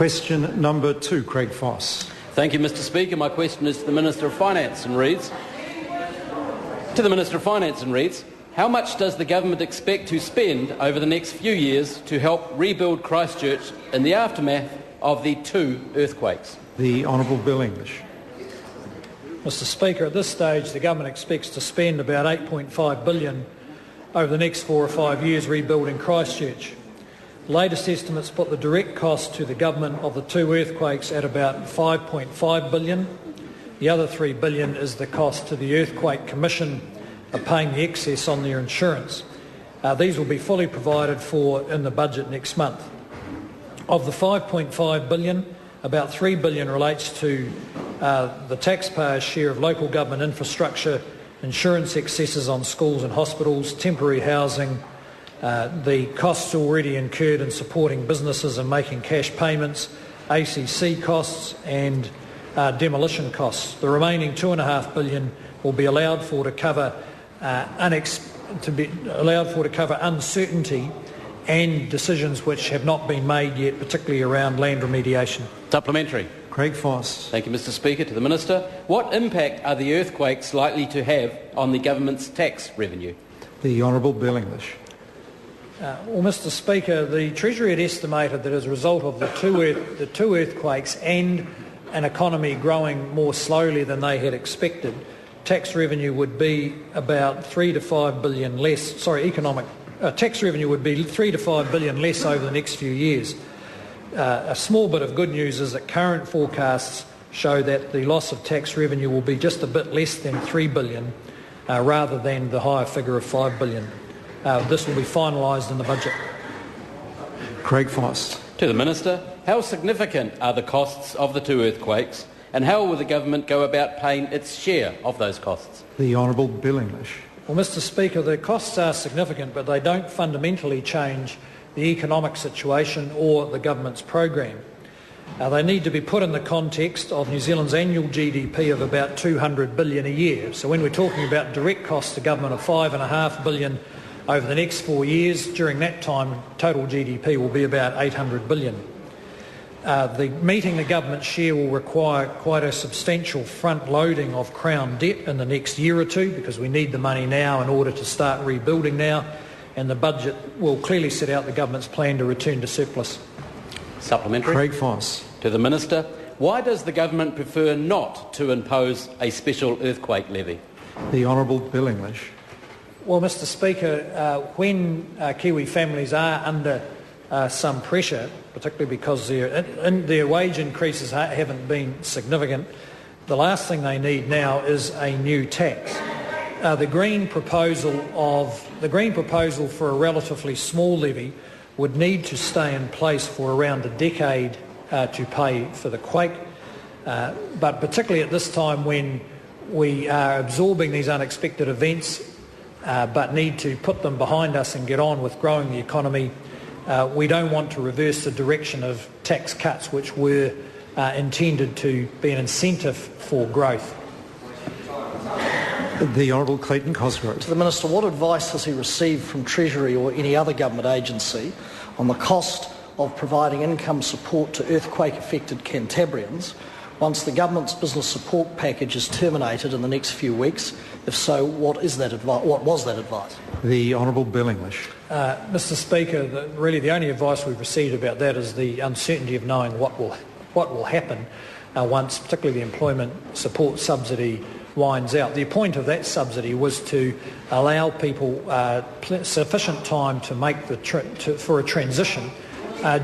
Question number 2, Craig Foss. Thank you, Mr Speaker. My question is to the Minister of Finance and reads, how much does the government expect to spend over the next few years to help rebuild Christchurch in the aftermath of the 2 earthquakes? The Honourable Bill English. Mr Speaker, at this stage the government expects to spend about $8.5 billion over the next 4 or 5 years rebuilding Christchurch. The latest estimates put the direct cost to the government of the 2 earthquakes at about $5.5 billion. The other $3 billion is the cost to the Earthquake Commission of paying the excess on their insurance. These will be fully provided for in the budget next month. Of the $5.5 billion, about $3 billion relates to the taxpayer's share of local government infrastructure, insurance excesses on schools and hospitals, temporary housing, the costs already incurred in supporting businesses and making cash payments, ACC costs and demolition costs. The remaining $2.5 billion will be allowed for to cover uncertainty and decisions which have not been made yet, particularly around land remediation. Supplementary. Craig Foss. Thank you, Mr Speaker. To the Minister, what impact are the earthquakes likely to have on the government's tax revenue? The Honourable Bill English. Well, Mr Speaker, the Treasury had estimated that as a result of the two earthquakes and an economy growing more slowly than they had expected, tax revenue would be about $3 to $5 billion less. Tax revenue would be $3 to $5 billion less over the next few years. A small bit of good news is that current forecasts show that the loss of tax revenue will be just a bit less than $3 billion rather than the higher figure of $5 billion. This will be finalised in the budget. Craig Foss. To the Minister, how significant are the costs of the 2 earthquakes and how will the government go about paying its share of those costs? The Honourable Bill English. Well, Mr Speaker, the costs are significant, but they don't fundamentally change the economic situation or the government's program. They need to be put in the context of New Zealand's annual GDP of about $200 billion a year. So when we're talking about direct costs to government of $5.5 billion over the next 4 years, during that time total GDP will be about $800 billion. Meeting the government's share will require quite a substantial front-loading of Crown debt in the next year or two because we need the money now in order to start rebuilding now, and the budget will clearly set out the government's plan to return to surplus. Supplementary. Craig Foss. To the Minister, why does the government prefer not to impose a special earthquake levy? The Honourable Bill English. Well, Mr Speaker, when Kiwi families are under some pressure, particularly because their wage increases haven't been significant, the last thing they need now is a new tax. The Green proposal for a relatively small levy would need to stay in place for around a decade to pay for the quake, but particularly at this time when we are absorbing these unexpected events but need to put them behind us and get on with growing the economy, we don't want to reverse the direction of tax cuts which were intended to be an incentive for growth. The Honourable Clayton Cosgrove. To the Minister, what advice has he received from Treasury or any other government agency on the cost of providing income support to earthquake-affected Cantabrians once the government's business support package is terminated in the next few weeks? If so, what was that advice? The Honourable Bill English. Mr Speaker, really the only advice we've received about that is the uncertainty of knowing what will happen once particularly the employment support subsidy winds out. The point of that subsidy was to allow people sufficient time to make for a transition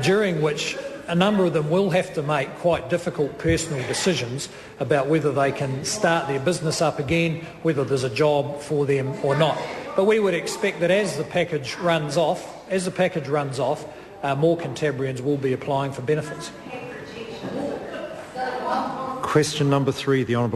during which a number of them will have to make quite difficult personal decisions about whether they can start their business up again, whether there's a job for them or not. But we would expect that as the package runs off, more Cantabrians will be applying for benefits. Question number 3, the Honourable